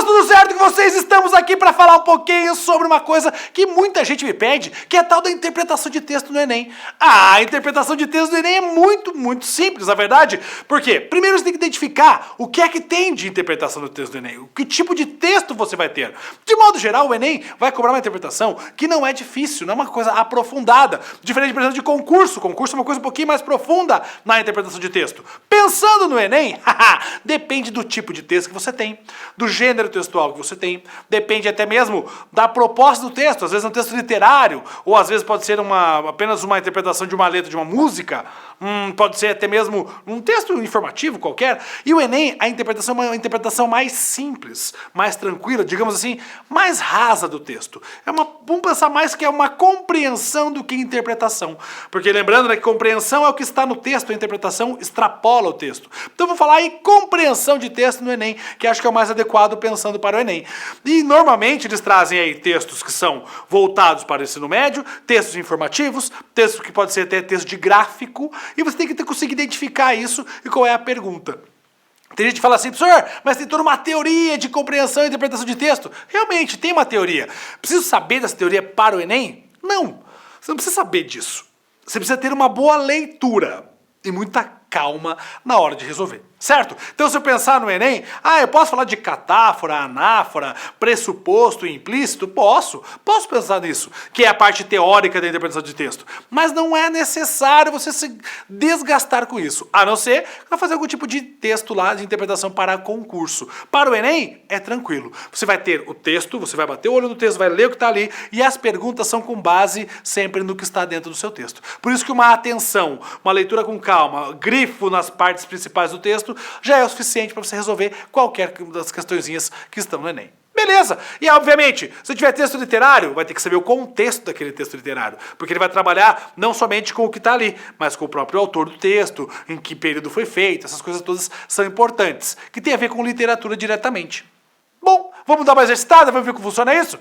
tudo certo com vocês? Estamos aqui para falar um pouquinho sobre uma coisa que muita gente me pede, que é a tal da interpretação de texto no Enem. A interpretação de texto do Enem é muito simples, na verdade. Por quê? Primeiro você tem que identificar o que é que tem de interpretação do texto do Enem, que tipo de texto você vai ter. De modo geral, o Enem vai cobrar uma interpretação que não é difícil, não é uma coisa aprofundada, diferente, por exemplo, de concurso. Concurso é uma coisa um pouquinho mais profunda na interpretação de texto. Pensando no Enem, depende do tipo de texto que você tem, do gênero textual que você tem, depende até mesmo da proposta do texto. Às vezes é um texto literário, ou às vezes pode ser apenas uma interpretação de uma letra de uma música, pode ser até mesmo um texto informativo qualquer. E o Enem, a interpretação é uma interpretação mais simples, mais tranquila, digamos assim, mais rasa do texto. Vamos pensar mais que é uma compreensão do que interpretação. Porque lembrando, né, que compreensão é o que está no texto, a interpretação extrapola o texto. Então vou falar em compreensão de texto no Enem, que acho que é o mais adequado pensando para o Enem. E normalmente eles trazem aí textos que são voltados para o ensino médio, textos informativos, textos que pode ser até texto de gráfico, e você tem que conseguir identificar isso e qual é a pergunta. Tem gente que fala assim, professor, mas tem toda uma teoria de compreensão e interpretação de texto. Realmente, tem uma teoria. Preciso saber dessa teoria para o Enem? Não. Você não precisa saber disso. Você precisa ter uma boa leitura e muita calma na hora de resolver, certo? Então se eu pensar no Enem, eu posso falar de catáfora, anáfora, pressuposto, implícito? Posso pensar nisso, que é a parte teórica da interpretação de texto, mas não é necessário você se desgastar com isso, a não ser para fazer algum tipo de texto lá de interpretação para concurso. Para o Enem, é tranquilo, você vai ter o texto, você vai bater o olho no texto, vai ler o que está ali, e as perguntas são com base sempre no que está dentro do seu texto. Por isso que uma atenção, uma leitura com calma, grifo nas partes principais do texto, já é o suficiente para você resolver qualquer das questõezinhas que estão no Enem. Beleza! E obviamente, se tiver texto literário, vai ter que saber o contexto daquele texto literário, porque ele vai trabalhar não somente com o que está ali, mas com o próprio autor do texto, em que período foi feito, essas coisas todas são importantes, que tem a ver com literatura diretamente. Bom, vamos dar uma exercitada, vamos ver como funciona isso?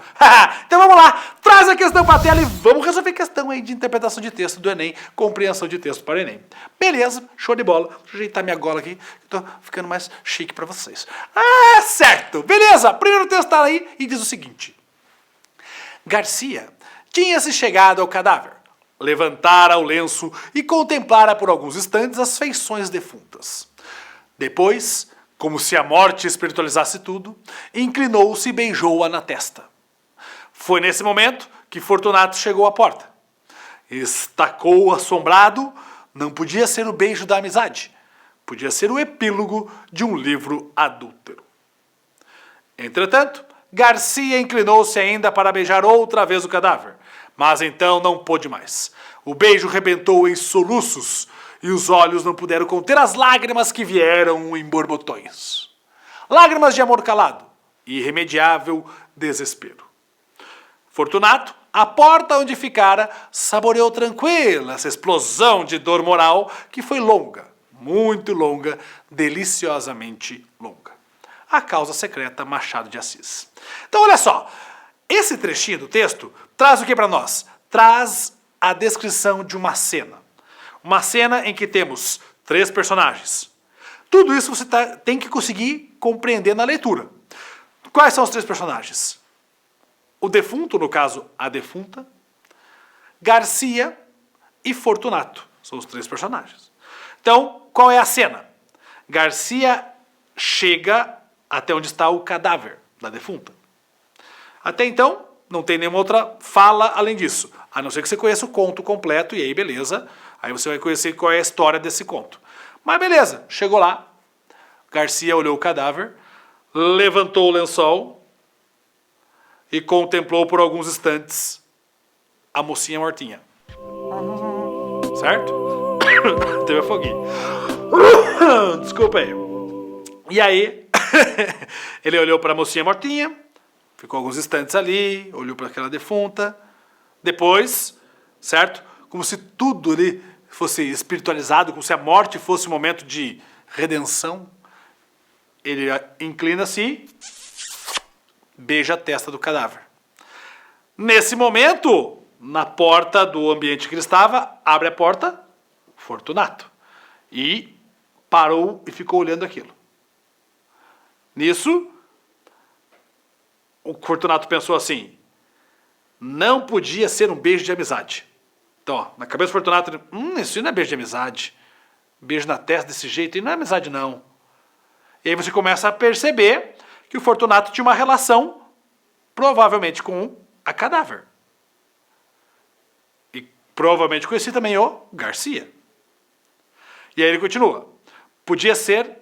Então vamos lá, traz a questão para a tela e vamos resolver a questão aí de interpretação de texto do Enem, compreensão de texto para o Enem. Beleza, show de bola. Deixa eu ajeitar minha gola aqui, que tô ficando mais chique para vocês. Certo, beleza. Primeiro texto está aí e diz o seguinte. Garcia tinha-se chegado ao cadáver, levantara o lenço e contemplara por alguns instantes as feições defuntas. Depois, como se a morte espiritualizasse tudo, inclinou-se e beijou-a na testa. Foi nesse momento que Fortunato chegou à porta. Estacou assombrado, não podia ser o beijo da amizade, podia ser o epílogo de um livro adúltero. Entretanto, Garcia inclinou-se ainda para beijar outra vez o cadáver, mas então não pôde mais. O beijo rebentou em soluços, e os olhos não puderam conter as lágrimas que vieram em borbotões. Lágrimas de amor calado e irremediável desespero. Fortunato, à porta onde ficara, saboreou tranquila essa explosão de dor moral que foi longa, muito longa, deliciosamente longa. A causa secreta Machado de Assis. Então olha só, esse trechinho do texto traz o que para nós? Traz a descrição de uma cena. Uma cena em que temos 3 personagens. Tudo isso você tem que conseguir compreender na leitura. Quais são os 3 personagens? O defunto, no caso, a defunta, Garcia e Fortunato. São os 3 personagens. Então, qual é a cena? Garcia chega até onde está o cadáver da defunta. Até então, não tem nenhuma outra fala além disso. A não ser que você conheça o conto completo, e aí beleza. Aí você vai conhecer qual é a história desse conto. Mas beleza, chegou lá, Garcia olhou o cadáver, levantou o lençol e contemplou por alguns instantes a mocinha mortinha. Certo? Teve foguinho. Desculpa aí. E aí, ele olhou para a mocinha mortinha, ficou alguns instantes ali, olhou para aquela defunta. Depois, certo? Como se tudo ali fosse espiritualizado, como se a morte fosse um momento de redenção. Ele inclina-se e beija a testa do cadáver. Nesse momento, na porta do ambiente que ele estava, abre a porta, Fortunato. E parou e ficou olhando aquilo. Nisso, o Fortunato pensou assim, não podia ser um beijo de amizade. Então, ó, na cabeça do Fortunato, isso não é beijo de amizade. Beijo na testa desse jeito, e não é amizade não. E aí você começa a perceber que o Fortunato tinha uma relação, provavelmente com a cadáver. E provavelmente conhecia também o Garcia. E aí ele continua. Podia ser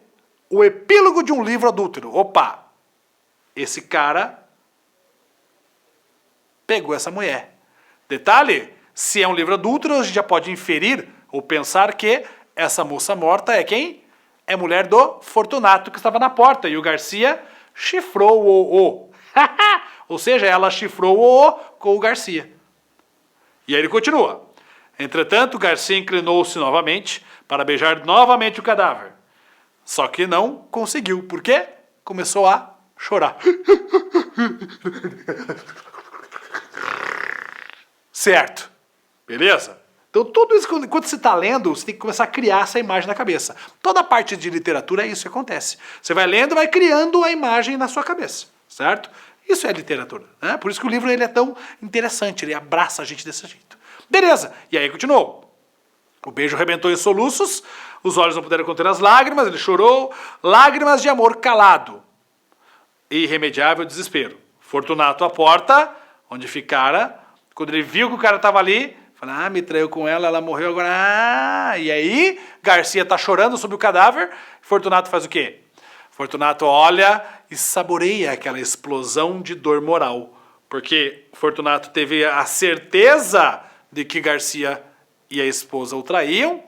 o epílogo de um livro adúltero. Opa, esse cara pegou essa mulher. Detalhe, se é um livro adúltero, a gente já pode inferir ou pensar que essa moça morta é quem? É mulher do Fortunato que estava na porta. E o Garcia chifrou o. Ou seja, ela chifrou o com o Garcia. E aí ele continua. Entretanto, Garcia inclinou-se novamente para beijar novamente o cadáver. Só que não conseguiu. Por quê? Começou a chorar. Certo. Beleza? Então, tudo isso, quando você está lendo, você tem que começar a criar essa imagem na cabeça. Toda a parte de literatura é isso que acontece. Você vai lendo e vai criando a imagem na sua cabeça, certo? Isso é literatura, né? Por isso que o livro ele é tão interessante, ele abraça a gente desse jeito. Beleza, e aí continuou. O beijo arrebentou em soluços, os olhos não puderam conter as lágrimas, ele chorou, lágrimas de amor calado e irremediável desespero. Fortunato à porta, onde ficara, quando ele viu que o cara estava ali, falou, me traiu com ela, ela morreu agora. E aí, Garcia tá chorando sobre o cadáver, Fortunato faz o quê? Fortunato olha e saboreia aquela explosão de dor moral, porque Fortunato teve a certeza de que Garcia e a esposa o traíam,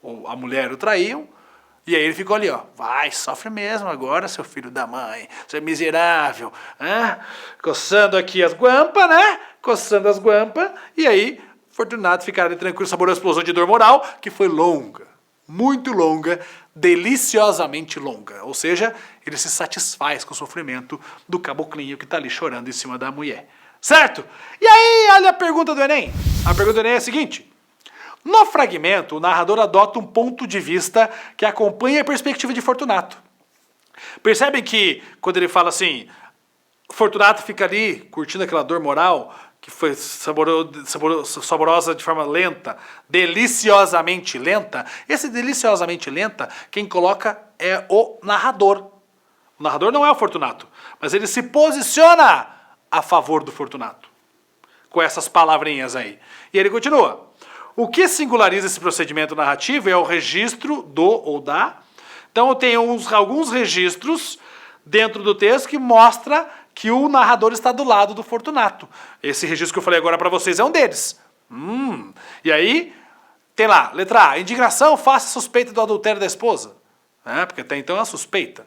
ou a mulher o traíam, e aí ele ficou ali, ó, vai, sofre mesmo agora, seu filho da mãe, seu miserável, coçando aqui as guampas, né? Coçando as guampas, e aí Fortunato ficaram ali tranquilo, saboreou a explosão de dor moral, que foi longa, muito longa, deliciosamente longa. Ou seja, ele se satisfaz com o sofrimento do caboclinho que está ali chorando em cima da mulher. Certo? E aí, olha a pergunta do Enem. A pergunta do Enem é a seguinte. No fragmento, o narrador adota um ponto de vista que acompanha a perspectiva de Fortunato. Percebem que, quando ele fala assim, Fortunato fica ali curtindo aquela dor moral, que foi saborosa de forma lenta, deliciosamente lenta. Esse deliciosamente lenta, quem coloca é o narrador. O narrador não é o Fortunato, mas ele se posiciona a favor do Fortunato, com essas palavrinhas aí. E ele continua. O que singulariza esse procedimento narrativo é o registro do ou da. Então eu tenho alguns registros dentro do texto que mostra que o narrador está do lado do Fortunato. Esse registro que eu falei agora para vocês é um deles. E aí, tem lá, letra A, indignação face suspeita do adultério da esposa. Porque até então é uma suspeita.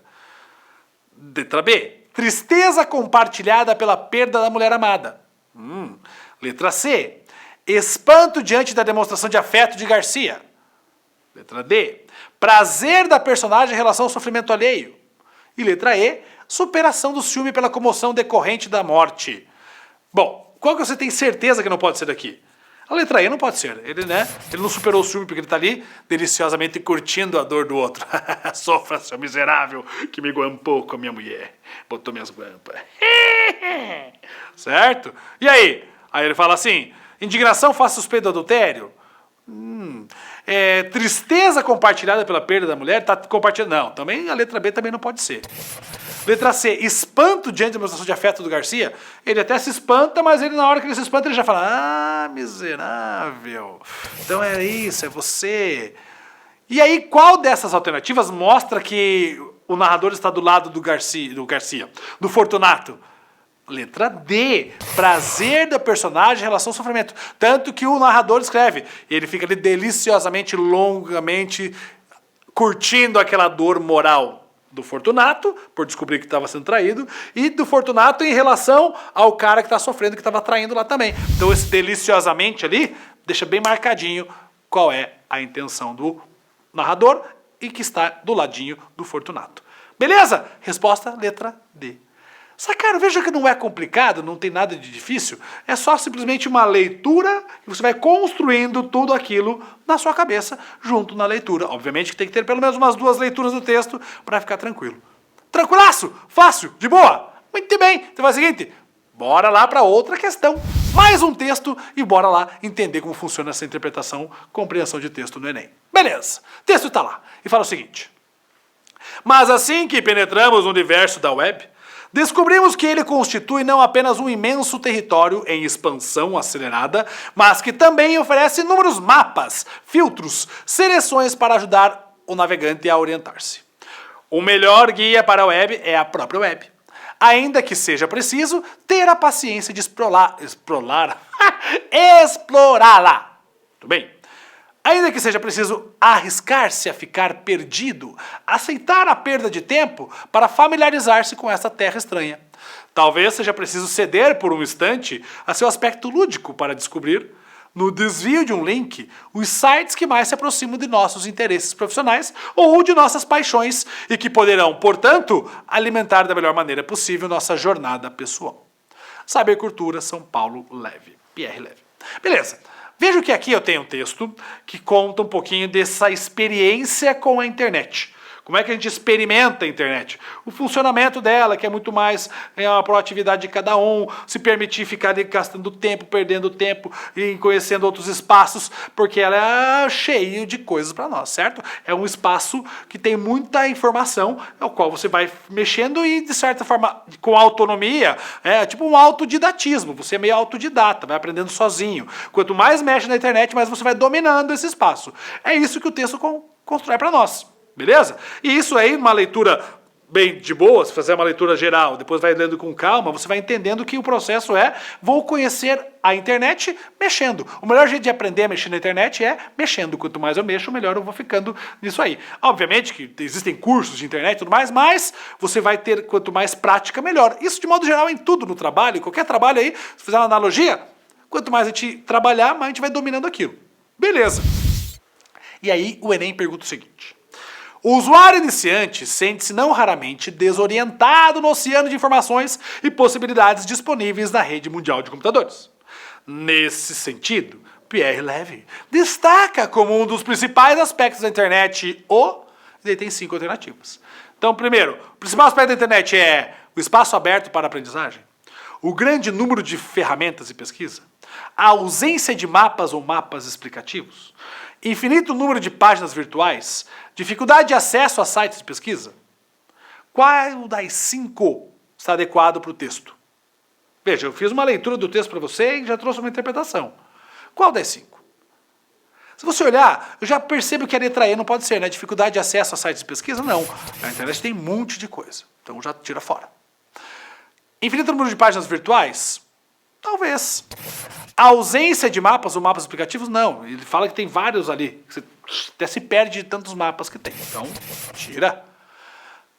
Letra B, tristeza compartilhada pela perda da mulher amada. Letra C, espanto diante da demonstração de afeto de Garcia. Letra D, prazer da personagem em relação ao sofrimento alheio. E letra E, superação do ciúme pela comoção decorrente da morte. Bom, qual que você tem certeza que não pode ser daqui? A letra E não pode ser. Ele não superou o ciúme porque ele está ali deliciosamente curtindo a dor do outro. Sofra, seu miserável, que me guampou com a minha mulher. Botou minhas guampas. Certo? E aí? Aí ele fala assim, indignação face suspeita do adultério? Tristeza compartilhada pela perda da mulher, tá compartilhando. Não, também a letra B também não pode ser. Letra C, espanto diante da demonstração de afeto do Garcia. Ele até se espanta, mas ele na hora que ele se espanta, ele já fala, miserável. Então é isso, é você. E aí, qual dessas alternativas mostra que o narrador está do lado do Garcia, do Fortunato? Letra D, prazer da personagem em relação ao sofrimento. Tanto que o narrador escreve, ele fica ali deliciosamente, longamente, curtindo aquela dor moral do Fortunato, por descobrir que estava sendo traído, e do Fortunato em relação ao cara que está sofrendo, que estava traindo lá também. Então esse deliciosamente ali, deixa bem marcadinho qual é a intenção do narrador e que está do ladinho do Fortunato. Beleza? Resposta, letra D. Sacaram? Veja que não é complicado, não tem nada de difícil. É só simplesmente uma leitura e você vai construindo tudo aquilo na sua cabeça junto na leitura. Obviamente que tem que ter pelo menos umas 2 leituras do texto para ficar tranquilo. Tranquilaço? Fácil? De boa? Muito bem, então faz o seguinte, bora lá para outra questão. Mais um texto e bora lá entender como funciona essa interpretação, compreensão de texto no Enem. Beleza, o texto está lá e fala o seguinte. Mas assim que penetramos no universo da web, descobrimos que ele constitui não apenas um imenso território em expansão acelerada, mas que também oferece inúmeros mapas, filtros, seleções para ajudar o navegante a orientar-se. O melhor guia para a web é a própria web. Ainda que seja preciso ter a paciência de explorá-la. Tudo bem? Ainda que seja preciso arriscar-se a ficar perdido, aceitar a perda de tempo para familiarizar-se com essa terra estranha. Talvez seja preciso ceder por um instante a seu aspecto lúdico para descobrir, no desvio de um link, os sites que mais se aproximam de nossos interesses profissionais ou de nossas paixões e que poderão, portanto, alimentar da melhor maneira possível nossa jornada pessoal. Saber Cultura, São Paulo, Leve. Pierre Leve. Beleza. Vejo que aqui eu tenho um texto que conta um pouquinho dessa experiência com a internet. Como é que a gente experimenta a internet? O funcionamento dela, que é muito mais a proatividade de cada um, se permitir ficar ali gastando tempo, perdendo tempo e conhecendo outros espaços, porque ela é cheia de coisas para nós, certo? É um espaço que tem muita informação, ao qual você vai mexendo e, de certa forma, com autonomia, é tipo um autodidatismo. Você é meio autodidata, vai aprendendo sozinho. Quanto mais mexe na internet, mais você vai dominando esse espaço. É isso que o texto constrói para nós. Beleza? E isso aí, uma leitura bem de boa, se fazer uma leitura geral, depois vai lendo com calma, você vai entendendo que o processo vou conhecer a internet mexendo. O melhor jeito de aprender a mexer na internet é mexendo. Quanto mais eu mexo, melhor eu vou ficando nisso aí. Obviamente que existem cursos de internet e tudo mais, mas você vai ter, quanto mais prática, melhor. Isso de modo geral em tudo no trabalho, qualquer trabalho aí, se fizer uma analogia, quanto mais a gente trabalhar, mais a gente vai dominando aquilo. Beleza. E aí o Enem pergunta o seguinte. O usuário iniciante sente-se não raramente desorientado no oceano de informações e possibilidades disponíveis na rede mundial de computadores. Nesse sentido, Pierre Levy destaca como um dos principais aspectos da internet ele tem 5 alternativas. Então, primeiro, o principal aspecto da internet é o espaço aberto para a aprendizagem, o grande número de ferramentas de pesquisa, a ausência de mapas ou mapas explicativos, infinito número de páginas virtuais, dificuldade de acesso a sites de pesquisa. Qual das 5 está adequado para o texto? Veja, eu fiz uma leitura do texto para você e já trouxe uma interpretação. Qual das 5? Se você olhar, eu já percebo que a letra E não pode ser, né? Dificuldade de acesso a sites de pesquisa? Não. A internet tem um monte de coisa. Então já tira fora. Infinito número de páginas virtuais? Talvez. A ausência de mapas ou mapas explicativos? Não. Ele fala que tem vários ali. Você até se perde de tantos mapas que tem. Então, tira.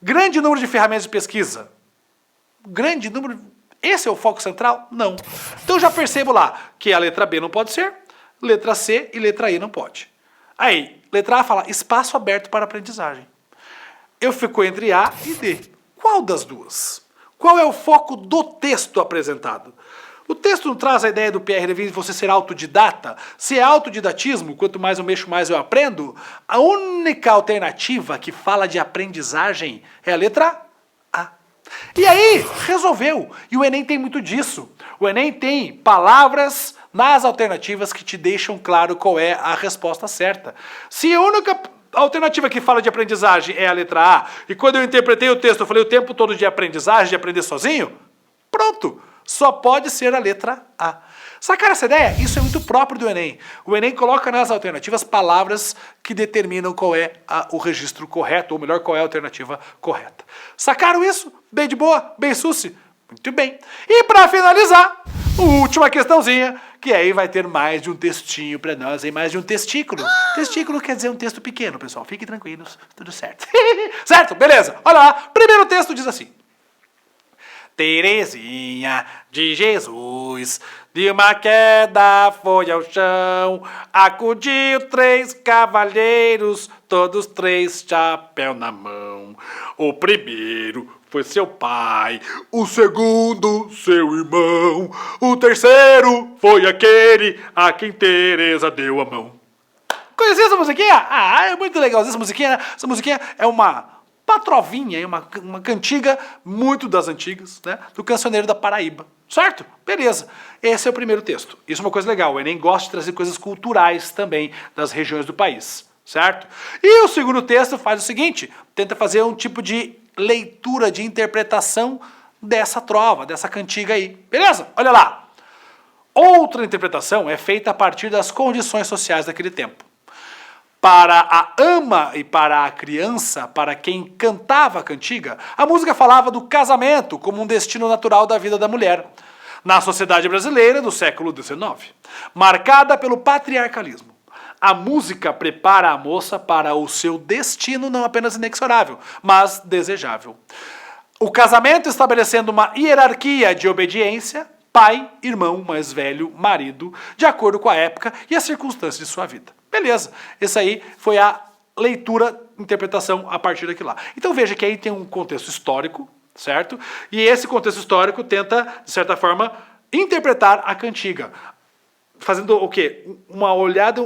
Grande número de ferramentas de pesquisa? Grande número... Esse é o foco central? Não. Então, eu já percebo lá que a letra B não pode ser, letra C e letra E não pode. Aí, letra A fala espaço aberto para aprendizagem. Eu fico entre A e D. Qual das duas? Qual é o foco do texto apresentado? O texto não traz a ideia do Pierre Levy de você ser autodidata? Se é autodidatismo, quanto mais eu mexo, mais eu aprendo. A única alternativa que fala de aprendizagem é a letra A. E aí, resolveu. E o Enem tem muito disso. O Enem tem palavras nas alternativas que te deixam claro qual é a resposta certa. Se a única alternativa que fala de aprendizagem é a letra A, e quando eu interpretei o texto, eu falei o tempo todo de aprendizagem, de aprender sozinho, pronto. Só pode ser a letra A. Sacaram essa ideia? Isso é muito próprio do Enem. O Enem coloca nas alternativas palavras que determinam qual é o registro correto, ou melhor, qual é a alternativa correta. Sacaram isso? Bem de boa? Bem suci? Muito bem. E para finalizar, última questãozinha, que aí vai ter mais de um textinho para nós, mais de um testículo. Testículo quer dizer um texto pequeno, pessoal. Fiquem tranquilos, tudo certo. Certo? Beleza. Olha lá. Primeiro texto diz assim. Terezinha de Jesus, de uma queda foi ao chão, acudiu 3 cavalheiros, todos 3 chapéu na mão. O primeiro foi seu pai, o segundo seu irmão, o terceiro foi aquele a quem Teresa deu a mão. Conhecia essa musiquinha? Ah, é muito legal essa musiquinha. Essa musiquinha é uma patrovinha, uma cantiga muito das antigas, né? Do cancioneiro da Paraíba. Certo? Beleza. Esse é o primeiro texto. Isso é uma coisa legal. O Enem gosta de trazer coisas culturais também das regiões do país. Certo? E o segundo texto faz o seguinte, tenta fazer um tipo de leitura, de interpretação dessa trova, dessa cantiga aí. Beleza? Olha lá. Outra interpretação é feita a partir das condições sociais daquele tempo. Para a ama e para a criança, para quem cantava a cantiga, a música falava do casamento como um destino natural da vida da mulher, na sociedade brasileira do século XIX, marcada pelo patriarcalismo. A música prepara a moça para o seu destino não apenas inexorável, mas desejável. O casamento estabelecendo uma hierarquia de obediência, pai, irmão mais velho, marido, de acordo com a época e as circunstâncias de sua vida. Beleza, essa aí foi a leitura, interpretação a partir daquilo lá. Então veja que aí tem um contexto histórico, certo? E esse contexto histórico tenta, de certa forma, interpretar a cantiga. Fazendo o quê? Uma olhada,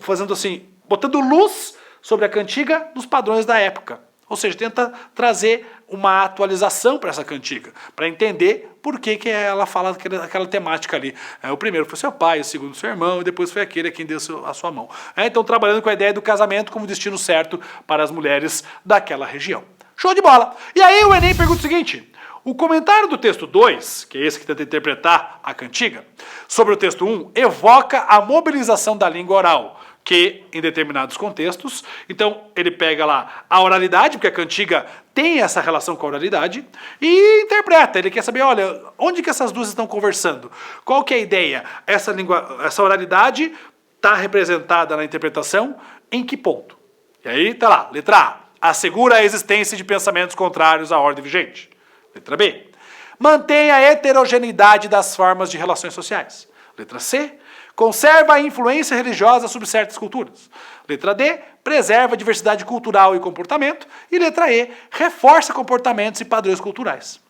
fazendo assim, botando luz sobre a cantiga nos padrões da época. Ou seja, tenta trazer uma atualização para essa cantiga, para entender por que ela fala aquela temática ali. O primeiro foi seu pai, o segundo seu irmão, e depois foi aquele a quem deu a sua mão. Então, trabalhando com a ideia do casamento como destino certo para as mulheres daquela região. Show de bola! E aí o Enem pergunta o seguinte, o comentário do texto 2, que é esse que tenta interpretar a cantiga, sobre o texto 1, evoca a mobilização da língua oral, que em determinados contextos, então ele pega lá a oralidade, porque a cantiga tem essa relação com a oralidade, e interpreta, ele quer saber, olha, onde que essas duas estão conversando? Qual que é a ideia? Essa oralidade está representada na interpretação em que ponto? E aí tá lá, letra A, assegura a existência de pensamentos contrários à ordem vigente. Letra B, mantém a heterogeneidade das formas de relações sociais. Letra C, conserva a influência religiosa sobre certas culturas. Letra D, preserva a diversidade cultural e comportamento. E letra E, reforça comportamentos e padrões culturais.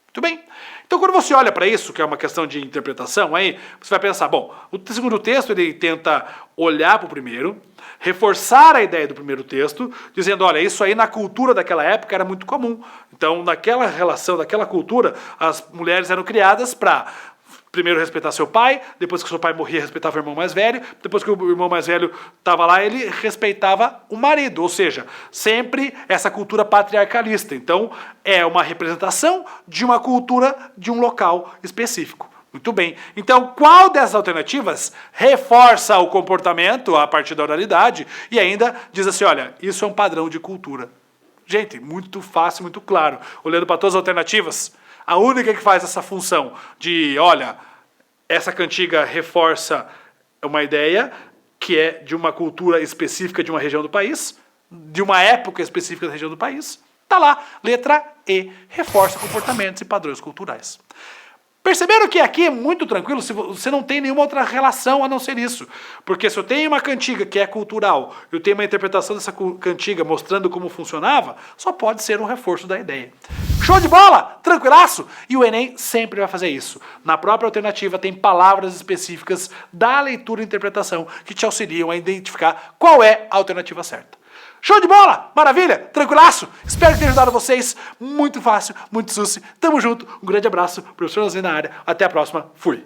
Muito bem? Então, quando você olha para isso, que é uma questão de interpretação, aí você vai pensar, bom, o segundo texto ele tenta olhar para o primeiro, reforçar a ideia do primeiro texto, dizendo, olha, isso aí na cultura daquela época era muito comum. Então, naquela relação, naquela cultura, as mulheres eram criadas para primeiro respeitar seu pai, depois que seu pai morria, respeitava o irmão mais velho, depois que o irmão mais velho estava lá, ele respeitava o marido, ou seja, sempre essa cultura patriarcalista. Então, é uma representação de uma cultura de um local específico. Muito bem. Então, qual dessas alternativas reforça o comportamento a partir da oralidade e ainda diz assim, olha, isso é um padrão de cultura. Gente, muito fácil, muito claro. Olhando para todas as alternativas, a única que faz essa função de, olha, essa cantiga reforça uma ideia que é de uma cultura específica de uma região do país, de uma época específica da região do país, tá lá, letra E, reforça comportamentos e padrões culturais. Perceberam que aqui é muito tranquilo, se você não tem nenhuma outra relação a não ser isso. Porque se eu tenho uma cantiga que é cultural, eu tenho uma interpretação dessa cantiga mostrando como funcionava, só pode ser um reforço da ideia. Show de bola? Tranquilaço? E o Enem sempre vai fazer isso. Na própria alternativa tem palavras específicas da leitura e interpretação que te auxiliam a identificar qual é a alternativa certa. Show de bola? Maravilha? Tranquilaço? Espero que tenha ajudado vocês. Muito fácil, muito suci. Tamo junto. Um grande abraço. Professor Lanzinho na área. Até a próxima. Fui.